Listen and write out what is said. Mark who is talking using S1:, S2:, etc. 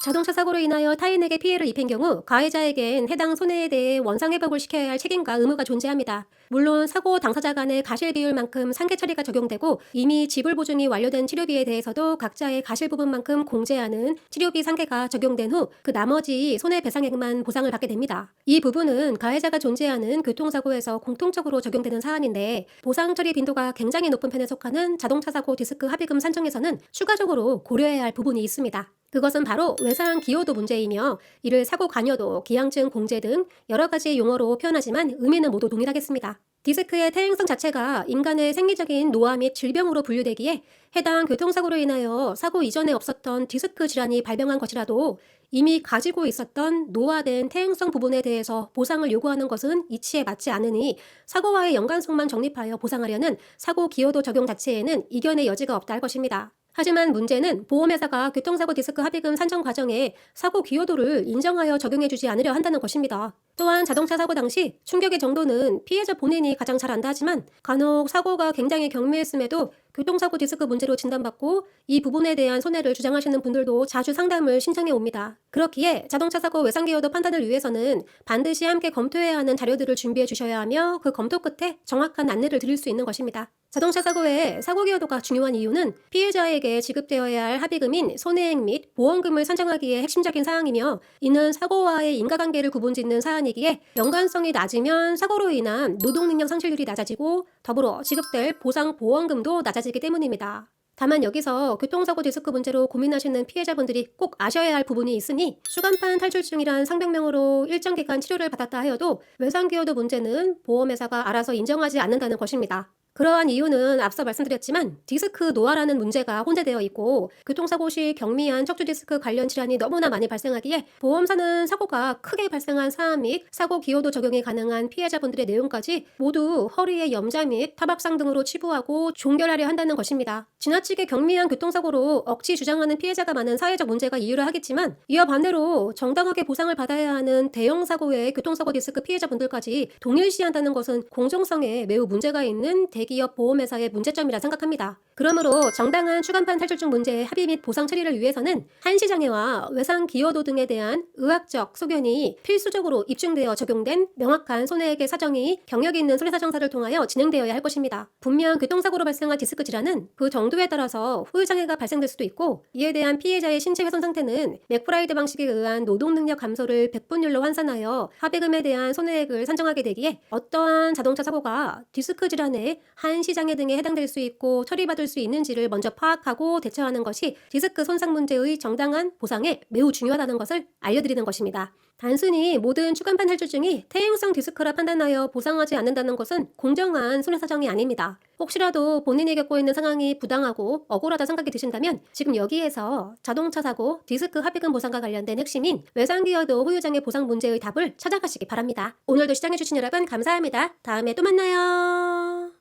S1: 자동차 사고로 인하여 타인에게 피해를 입힌 경우 가해자에겐 해당 손해에 대해 원상회복을 시켜야 할 책임과 의무가 존재합니다. 물론 사고 당사자 간의 가실 비율만큼 상계 처리가 적용되고 이미 지불 보증이 완료된 치료비에 대해서도 각자의 가실 부분만큼 공제하는 치료비 상계가 적용된 후 그 나머지 손해배상액만 보상을 받게 됩니다. 이 부분은 가해자가 존재하는 교통사고에서 공통적으로 적용되는 사안인데 보상 처리 빈도가 굉장히 높은 편에 속하는 자동차 사고 디스크 합의금 산정에서는 추가적으로 고려해야 할 부분이 있습니다. 그것은 바로 외상 기여도 문제이며 이를 사고 관여도, 기항증 공제 등 여러 가지 용어로 표현하지만 의미는 모두 동일하겠습니다. 디스크의 퇴행성 자체가 인간의 생리적인 노화 및 질병으로 분류되기에 해당 교통사고로 인하여 사고 이전에 없었던 디스크 질환이 발병한 것이라도 이미 가지고 있었던 노화된 퇴행성 부분에 대해서 보상을 요구하는 것은 이치에 맞지 않으니 사고와의 연관성만 정립하여 보상하려는 사고 기여도 적용 자체에는 이견의 여지가 없다 할 것입니다. 하지만 문제는 보험회사가 교통사고 디스크 합의금 산정 과정에 사고 기여도를 인정하여 적용해주지 않으려 한다는 것입니다. 또한 자동차 사고 당시 충격의 정도는 피해자 본인이 가장 잘 안다 하지만 간혹 사고가 굉장히 경미했음에도 교통사고 디스크 문제로 진단받고 이 부분에 대한 손해를 주장하시는 분들도 자주 상담을 신청해 옵니다. 그렇기에 자동차 사고 외상기여도 판단을 위해서는 반드시 함께 검토해야 하는 자료들을 준비해 주셔야 하며 그 검토 끝에 정확한 안내를 드릴 수 있는 것입니다. 자동차 사고의 사고 기여도가 중요한 이유는 피해자에게 지급되어야 할 합의금인 손해액 및 보험금을 산정하기에 핵심적인 사항이며 이는 사고와의 인과관계를 구분짓는 사안이기에 연관성이 낮으면 사고로 인한 노동능력 상실률이 낮아지고 더불어 지급될 보상 보험금도 낮아지기 때문입니다. 다만 여기서 교통사고 디스크 문제로 고민하시는 피해자분들이 꼭 아셔야 할 부분이 있으니 수간판 탈출증이란 상병명으로 일정 기간 치료를 받았다 하여도 외상기여도 문제는 보험회사가 알아서 인정하지 않는다는 것입니다. 그러한 이유는 앞서 말씀드렸지만 디스크 노화라는 문제가 혼재되어 있고 교통사고 시 경미한 척추 디스크 관련 질환이 너무나 많이 발생하기에 보험사는 사고가 크게 발생한 사안 및 사고 기여도 적용이 가능한 피해자분들의 내용까지 모두 허리의 염자 및 타박상 등으로 치부하고 종결하려 한다는 것입니다. 지나치게 경미한 교통사고로 억지 주장하는 피해자가 많은 사회적 문제가 이유를 하겠지만 이와 반대로 정당하게 보상을 받아야 하는 대형 사고의 교통사고 디스크 피해자분들까지 동일시한다는 것은 공정성에 매우 문제가 있는 대기업 보험회사의 문제점이라 생각합니다. 그러므로 정당한 추간판 탈출증 문제의 합의 및 보상 처리를 위해서는 한시장애와 외상 기여도 등에 대한 의학적 소견이 필수적으로 입증되어 적용된 명확한 손해액의 사정이 경력 있는 손해사정사를 통하여 진행되어야 할 것입니다. 분명 교통사고로 발생한 디스크 질환은 그 정도에 따라서 후유장애가 발생될 수도 있고 이에 대한 피해자의 신체 훼손 상태는 맥프라이드 방식에 의한 노동능력 감소를 백분율로 환산하여 합의금에 대한 손해액을 산정하게 되기에 어떠한 자동차 사고가 디스크 질환의 한시장애 등에 해당될 수 있고 처리받을 수 있는지를 먼저 파악하고 대처하는 것이 디스크 손상 문제의 정당한 보상에 매우 중요하다는 것을 알려드리는 것입니다. 단순히 모든 추간판 탈출증이 퇴행성 디스크라 판단하여 보상하지 않는다는 것은 공정한 손해사정이 아닙니다. 혹시라도 본인이 겪고 있는 상황이 부당하고 억울하다 생각이 드신다면 지금 여기에서 자동차 사고 디스크 합의금 보상과 관련된 핵심인 외상기여도 후유장애 보상 문제의 답을 찾아가시기 바랍니다. 오늘도 시청해주신 여러분 감사합니다. 다음에 또 만나요.